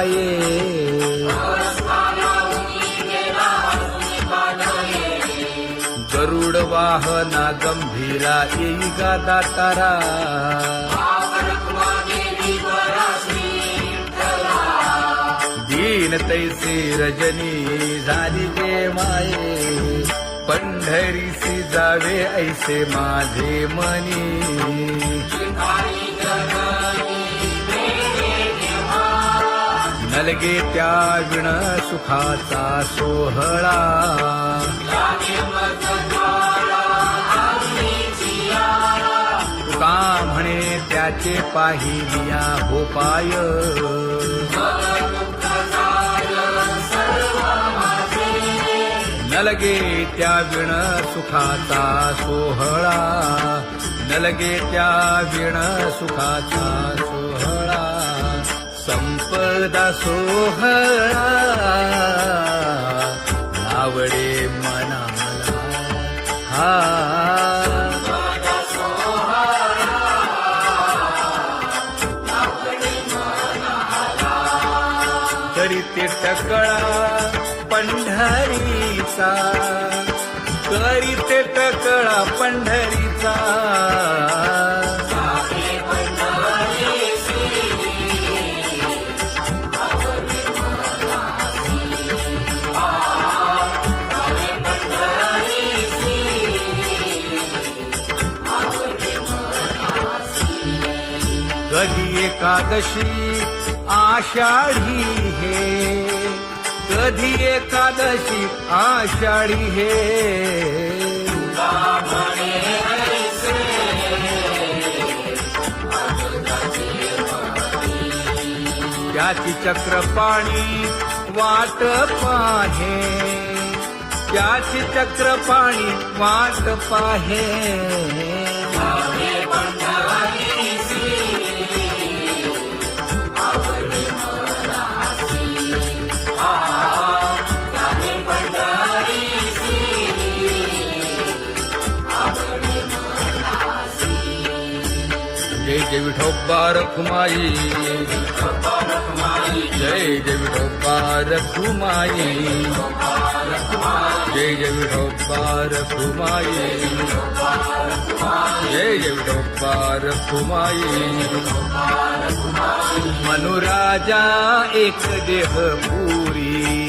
माये गरुड वाहना गंभीरा येई गा दातारा दीन तैसे रजनी झाली गे माये पंढरीसी जावे ऐसे माझे मनी नलगे त्या विण सुखाचा सोहळा तुका म्हणे त्याचे पाहिलिया हो पाय नलगे त्या विण सुखाचा सोहळा नलगे त्या विण सुखाचा सोहळा संपदा सोहळा आवडे मनाला हा करीते टकळा पंढरीचा करीते टकळा पंढरीचा कधी एकादशी आषाढी हे कधी एकादशी आषाढी हे त्याची चक्रपाणी वाट पाहे त्याची चक्रपाणी वाट पाहे जय जय विठोबा रखुमाई जय जय विठोबा रखुमाई जय जय विठोबा रखुमाई जय जय विठोबा रखुमाई मनुराजा एक देह पुरी